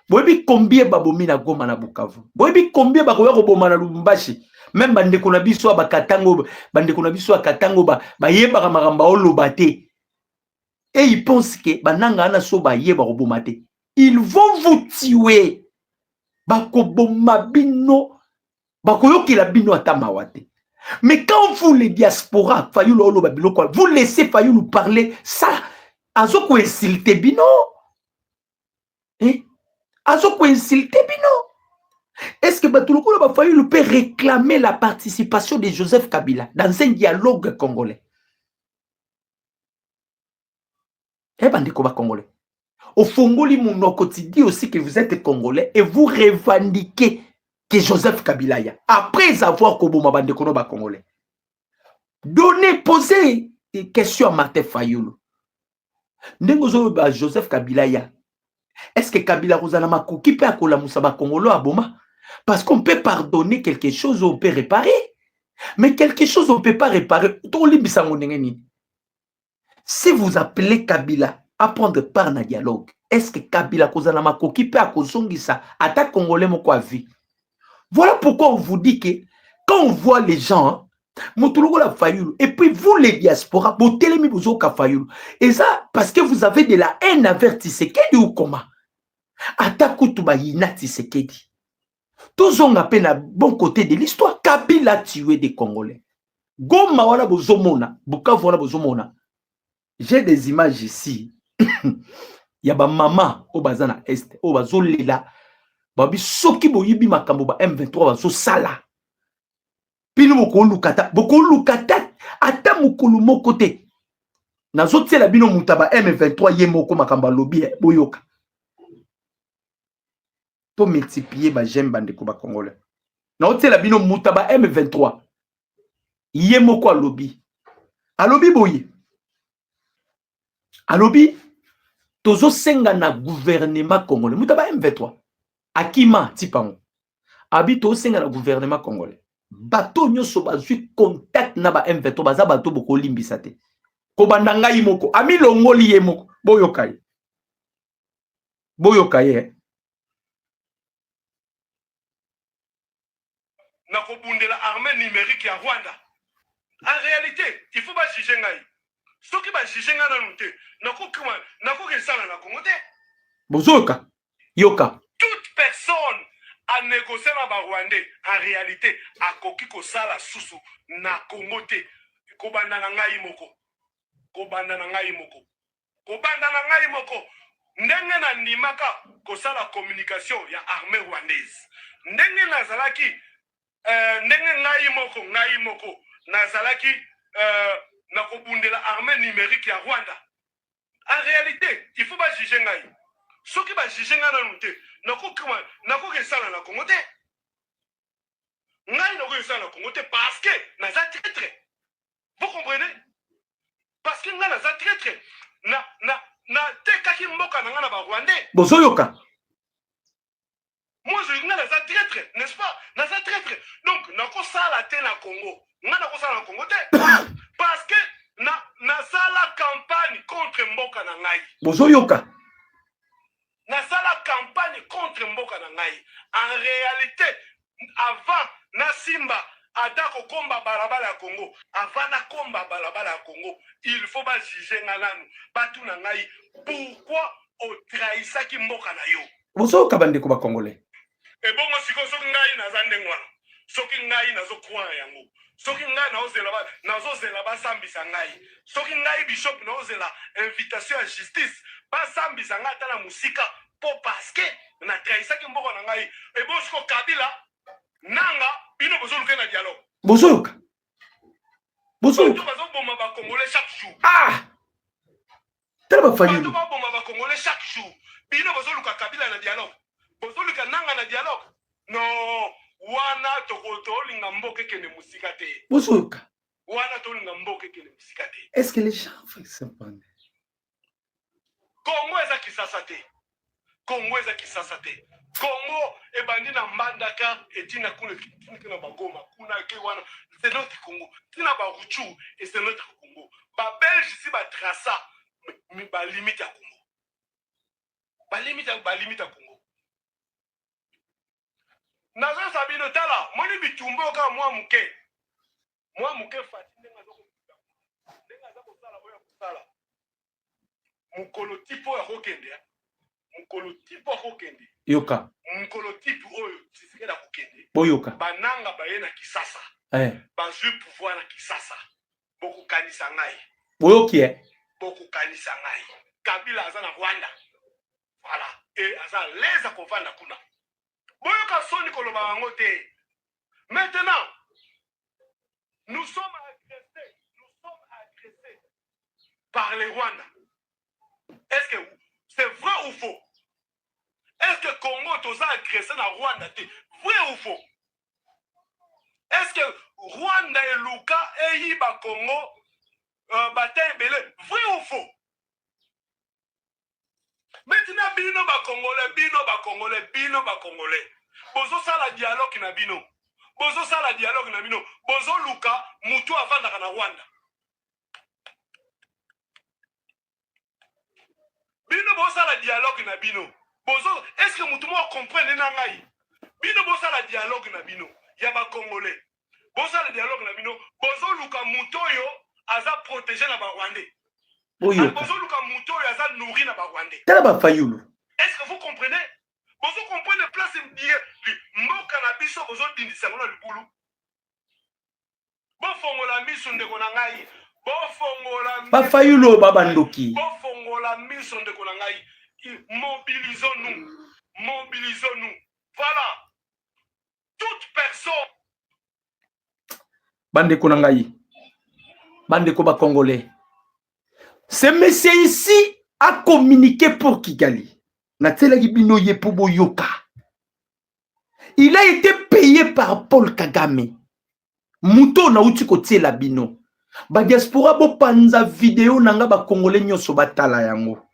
Boyebi combien babomi na Goma na Bukavu. Boyebi combien bakoya koboma na Lubumbashi. Même bandeko na biso ba Katango, bandeko na biso Katango ba yeba maramba oloba te. Et ils pensent que bananga ana so ba yeba koboma te. Ils vont vous tuer. Bakoboma bino, bakoyokila bino atamawate. Mais quand vous, les diaspora, vous laissez Fayulu parler, ça, azoko insulté bino. Azoko insulté bino. Est-ce que Batuloko Fayulu peut réclamer la participation de Joseph Kabila dans un dialogue congolais? Eh bandeko ba congolais. Au Fongoli Mounoko, tu dis aussi que vous êtes congolais et vous revendiquez que Joseph Kabila ya. Après avoir Koboma bandeko no ba congolais. Donnez, posez des questions à Martin Fayoulou. Ndengozo ba Joseph Kabila ya. Est-ce que Kabila Rosana Makoki peut akola Moussaba Congolo à Boma? Parce qu'on peut pardonner quelque chose, on peut réparer. Mais quelque chose, on ne peut pas réparer. Si vous appelez Kabila à prendre part dans le dialogue, est-ce que Kabila Rosana Makoki peut akola ça attaque Congolais mon quoi vie? Voilà pourquoi on vous dit que quand on voit les gens, et puis vous les diasporas, vous télémi vous et ça parce que vous avez de la haine envers Tshisekedi ou comment? Atakutuba yina Tshisekedi. Tous on appelle à bon côté de l'histoire. Kabila a tué des Congolais. Goma wala bozomona, Bukavu wala bozomona. J'ai des images ici. Ya ba maman au bazana est, au bazolela. Babi soki boyibi makambo ba M23 bazo sala. Pino boko lukata ata mukulu moko te. Nazotie la bino mutaba M23 ye moko makamba lobi boyoka. Pour multiplier ba j'aime bandeko ba congolais. Nazotie la bino mutaba M23 ye moko alobi. Alobi boye. Alobi tozo senga na gouvernement congolais. Mutaba M23. Akima tipango. Abi tozo senga na gouvernement congolais. Bato nyoso bazui contact na ba M23 baza bato boko limbisa te. Kobanda ngai moko ami longoli ye moko boyokai. Boyokai
na kobundela armée numérique ya Rwanda. En réalité, il faut pas juger ngai. Ce qui va juger ngai na nute. Nako kesala na Congo te.
Bozoka. Yoka.
Toute personne a négocié na ba Rwandais en réalité a koki ko sala susu na Congo te. Kobanda na ngai moko. Kobanda na ngai moko. Kobanda na ngai moko. Ndenge na ndimaka ko sala communication ya armée rwandaise. Ndenge na zalaki ndenge ngai moko nazalaki na kobundela armée numérique ya Rwanda. En réalité, il faut pas juger ngai. Ce qui va juger ngai na nute, nako kesala na Congo te. Ngai nako kesala na Congo te parce que naza traître. Vous comprenez? Parce que ngai naza traître. Na tekaki mboka na ngai na ba Rwandais.
Bozoyoka.
Moi, je suis dans traître, n'est-ce pas? Dans un traître. Donc, na ko sala te na Congo. Na ko sala na Congo te. Parce que na sala campagne contre mboka na ngai.
Bozoyoka.
Na sala campagne contre mboka na ngai. En réalité, avant na Simba atako komba balabala ya Congo, avant na komba balabala ya Congo, il faut pas juger ngananu. Batu na ngai, pourquoi o trahisaki mboka na yo?
Bozoyoka bandeko ba congolais.
Et bon, si soki ngai naza ndenge wana soki ngai nazokroire yango soki ngai nazozela basambisa ngai soki ngai bishop nazozela invitation à justice basambisa ngai ata na musika po parce que na trahisaki mboka na ngai et bon siko Kabila nanga bino bozoluka na dialogue
bozoyoka
bazoboma bakongolais chaque jour
tala bafanyi
bazoboma bakongolais chaque jour bino bozoluka Kabila na dialogue bozoluka nanga na dialogue non wana tolinga mboke kene musika te
bozoyoka
wana tolinga mboke kene musika te.
Est-ce que les gens vont se prendre?
Congo eza kisasa te. Congo eza kisasa te. Congo ebandi na Mbandaka etina kuna na Bagoma kuna ke wana c'est notre Congo. Tina ba Ruchu et c'est notre Congo. Ba Belge si ba trasa mi ba limite ya Congo. Ba limite ya Congo. Nazo sabino tala moni bitumbo ka mwa muke fati ndenga zako sala boya kusala mukolo tipo ya kokende mukolo tipo ya kokende
yoka
mukolo tipo oyo tisikela kokende
boyoka
bananga baye na Kisasa bazui pouvoir na Kisasa boku kanisa ngai
boyoki
boku kanisa ngai Kabila aza na Rwanda voilà et aza leza kovanda kuna boyoka soni koloba bango te. Maintenant nous sommes agressés par les Rwandais. ou faux? Est-ce que Congo toza agressé na Rwanda? Vrai ou faux? Est-ce que Rwanda et Luka et Yiba Congo bataille belé? Vrai ou faux? Maintenant, bino ba Congolais. Bozo sala dialogue na bino. Bozo Luka, mutu avanda na Rwanda. Bino bozo sala dialogue na bino. Bozo, est-ce que mutu mo comprendre na ngai? Bino bozo sala dialogue na bino. Ya ba Congolais. Bozo sala dialogue na bino. Bozo Luka mutu yo aza protéger na ba Rwandais.
Bozo
Luka mutu yo aza nourri na ba Rwandais.
Tala ba Fayulu.
Est-ce que vous comprenez? Vous comprenez place mboka na biso bozo dindisa ngona libulu. Bo fongola miso ndeko na ngai. Bo fongola
ba Fayulu baba ndoki.
Bo fongola miso ndeko na ngai. Mobilisons-nous. Voilà. Toute personne.
Bandeko na ngai. Bandeko ba Congolais. Ce monsieur ici a communiqué pour Kigali. Il a été payé par Paul Kagame. Muto na uti kotie la bino. Ba diaspora bo panza vidéo nanga ba Congolais nyoso batala yango.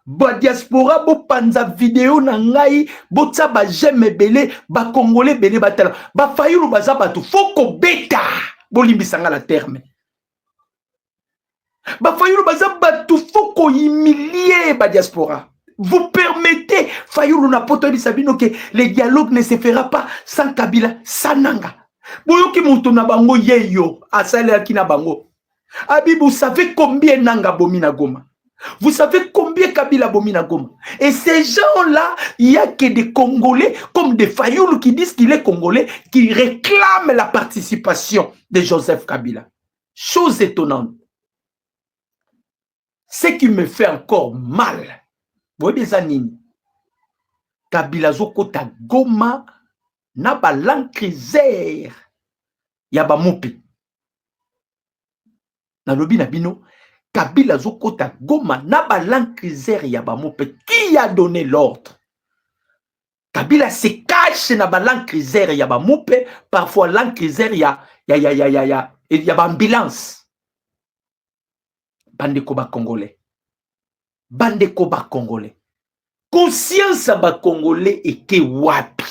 Ba diaspora bo panza vidéo nangai botsa ba jeme belé ba Congolais belé batala. Ba Fayulu baza batu foko beta bolimbisanga la terme. Ba Fayulu baza batu foko humilier ba diaspora. Vous permettez Fayulu na poto bisabino que le dialogue ne se fera pas sans Kabila sananga. Boyoki mutu na bango yeyo asale akina bango. Abi, vous savez combien Nanga bomina Goma? Vous savez combien Kabila bomina Goma? Et ces gens-là, il n'y a que des Congolais comme des Fayulu qui disent qu'il est Congolais, qui réclament la participation de Joseph Kabila. Chose étonnante. Ce qui me fait encore mal, vous voyez des années, Kabila Zokota Goma na ba l'encrisère yaba mopi. Na lobi na bino, Kabila Zokota Goma na ba l'encrisère yaba mopi. Qui a donné l'ordre? Kabila se cache na ba l'encrisère yaba mopi. Parfois l'encrisère yaba ambulance. Bande koba Congolais. Bande koba Congolais. Conscience ba Congolais et que wapi.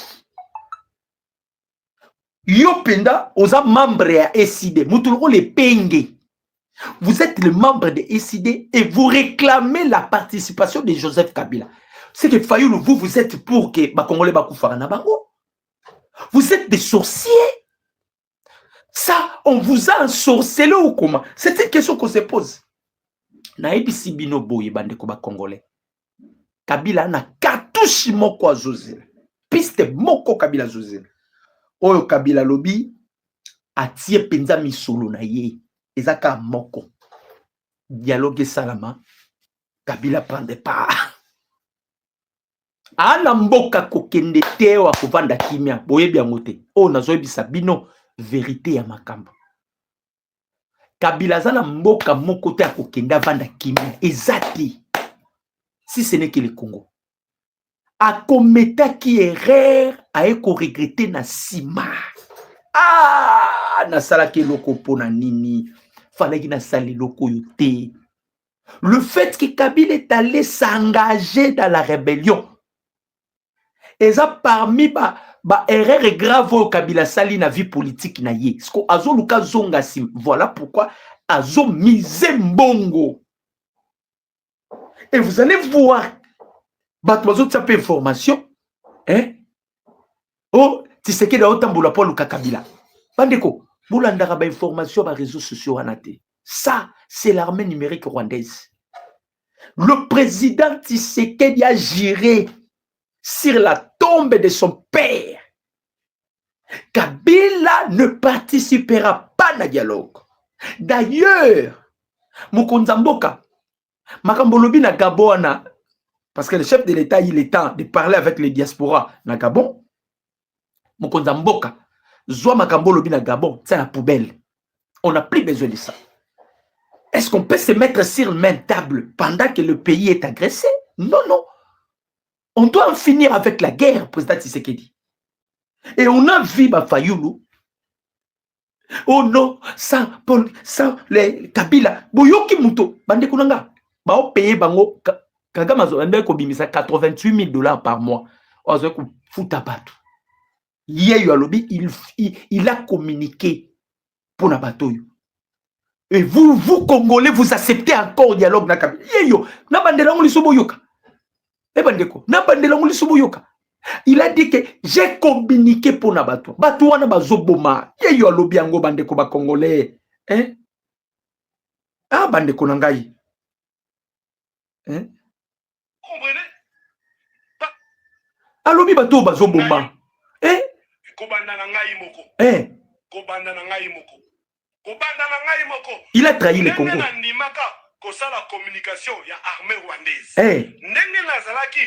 Yo penda, oza membre ya SID. Moutoulo le penge. Vous êtes le membre de SID et vous réclamez la participation de Joseph Kabila. C'est que Fayulu, vous êtes pour que ba Congolais ba koufara na bango. Vous êtes des sorciers. Ça, on vous a ensorcelé ou comment? C'est une question qu'on se pose. Naïbi Sibino Boye bandeko ba Congolais. Kabila na katouchi moko azozela. Piste moko Kabila azozela. Oyo Kabila lobi atie penza misolo na ye. Ezaka moko. Dialogue salama. Kabila prend part. Ana mboka kokende te wa kovanda kimia. Boyebi yangote. O nazoyebisa bino vérité ya makambo. Kabila zana mboka moko te akokenda vanda kimia. Ezati. Si ce n'est que le Congo. A commettre qui erreur a eko regretter na sima. Ah, na sala ke loko pona nini. Fallait na sali loko yote. Le fait que Kabila est allé s'engager dans la rébellion. Et ça parmi ba erreur grave au Kabila sali na vie politique na ye. Parce que azo luka zonga sim. Voilà pourquoi azo mise mbongo. Et vous allez voir, Batmazo tapé information, hein? Oh, tu sais que dans autant boula Paul Kabila. Bandeko, boulandara ba information ba réseaux sociaux anate. Ça, c'est l'armée numérique rwandaise. Le président Tshisekedi a géré sur la tombe de son père. Kabila ne participera pas à dialogue. D'ailleurs, Mokonza Mboka Makambolobi na Gabon, parce que le chef de l'État, il est temps de parler avec les diasporas na Gabon. Mokonza Mboka, Zoa Makambolobi na Gabon, c'est la poubelle. On n'a plus besoin de ça. Est-ce qu'on peut se mettre sur la même table pendant que le pays est agressé? Non, non. On doit en finir avec la guerre, président Tshisekedi. Et on a vu Fayoulou. Oh non, ça, les Kabila. Boyoki Muto, bande kunanga. Bao paye bango. Kagame a kobimisa $88,000 par mois. Ozo ko futa batu. Yeyo alobi, il a communiqué pour na bateau. Et vous, Congolais, vous acceptez encore le dialogue na Kabila. Yeyo, na bandela ngoli soboyoka. Ebandeko, na bandela ngoli soboyoka. Il a dit que j'ai communiqué pour na bateau. Bateau wana bazoboma. Yeyo alobi yango bandeko ba Congolais. Hein? Ah, bandeko nangai. Hein?
Comprenez?
Alobi bateau bazoboma. Eh?
Kobanda na ngai moko.
Eh?
Kobanda na ngai moko. Kobanda na ngai moko.
Il a trahi le Congo.
Ndenge ndimaka kosa la communication ya armée rwandaise.
Eh?
Ndenge nazalaki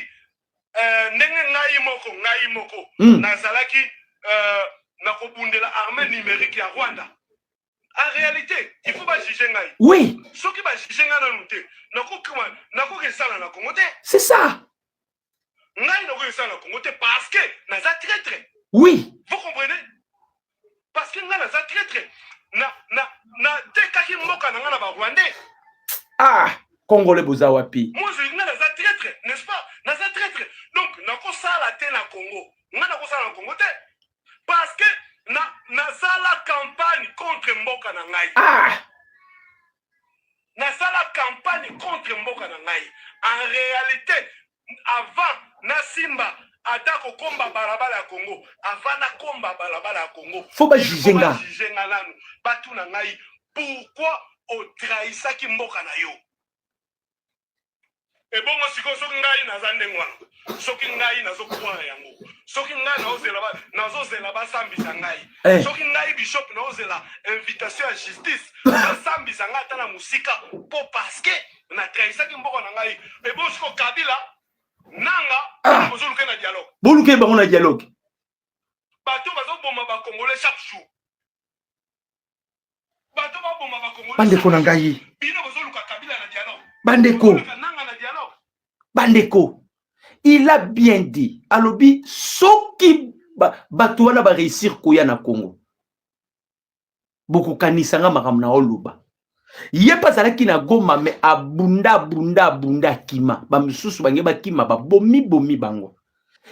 ndenge ngai moko nazalaki na kobundela armée numérique ya Rwanda. En réalité, il faut pas juger ngai.
Oui.
Ce qui va juger ngai na nute. Nako kesala na Congo te.
C'est ça.
Ngai nako kesala na Congo te parce que naza traître.
Oui.
Vous comprenez? Parce que ngai naza traître. Na tekaki mboka na nga na ba Rwandais.
Ah, Congolais boza wapi.
Moi je ngai naza traître, n'est-ce pas? Naza traître. Donc nako sala te na Congo. Ngai nako sala na Congo te. Parce que la campagne contre Mboka na ngai.
Ah!
La campagne contre Mboka na ngai. En réalité, avant Nasimba atako komba balabala ya Congo, avant na komba balabala ya Congo.
Faut pas juger nga.
Batu na ngai. Pourquoi o trahisaki Mboka na yo? Et bon, soki ngai nazande ngwana. Soki ngai nazokuwa yango. Soki ngai nazozela basambisa ngai. Soki ngai bishop nazozela invitation à justice. Basambisa ngai ata na musika po parce que na trahisaki mboka na ngai. Et bon, siko Kabila nanga bozoluka na dialogue.
Boluke bango na dialogue.
Bato bazoboma ba Congolais chaque jour. Bato bazoboma ba Congolais.
Bandeko na ngai.
Bino bozoluka Kabila na dialogue.
Bandeko. Bandeko, il a bien dit. Alobi, soki batouana ba réussir koya na Congo. Boko kanisanga makamna oluba. Yé pas alaki na Goma mais abunda kima. Ba misusu bange ba kima ba bomi bango.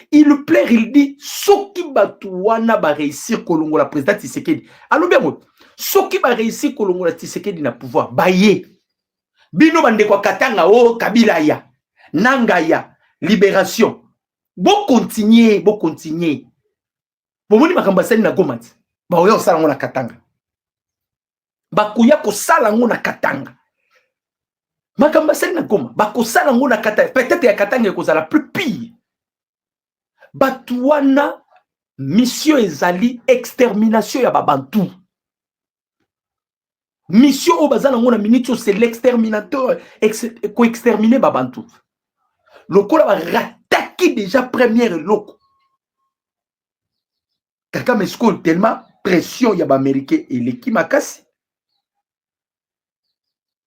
Il plaît, il dit soki batouana ba réussir kolongo la président Tshisekedi. Alobi ngo, soki ba réussir kolongo la Tshisekedi na pouvoir baye. Bino bande kwa katanga o Kabila ya. Nangaya, libération. Bon continuer. Bomoni makambasani na Goma. Ba oyo salango na Katanga. Ba kuya ko salango na Katanga. Makambasani na Goma. Ba ko salango na Katanga. Peut-être ya Katanga ko la plus pire. Batuana mission ezali extermination ya babantu. Mission au bazana ngona minitio c'est l'exterminateur ko exterminer babantu. Lokola va rattaki déjà première loko. Kaka mesko tellement pression ya ba américain et l'équipe makasi.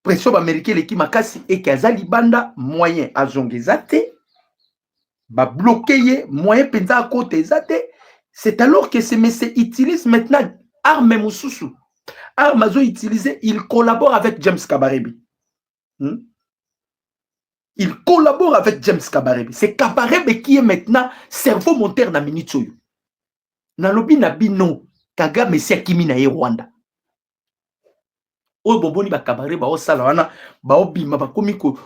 Pression ba américain l'équipe makasi et kazali banda moyen azongezate ba bloquer moyen penza à côté zate. C'est alors que ces messieurs utilisent maintenant armes mususu. Armazo utilisé, il collabore avec James Kabarebe. Il collabore avec James Kabarebe. C'est Kabarebe qui est maintenant cerveau moteur na Minitsoyo. Nalobi nabino Kagame si akimi na Rwanda. O boboni ba Kabarebe ba osala wana ba obima ba komi ko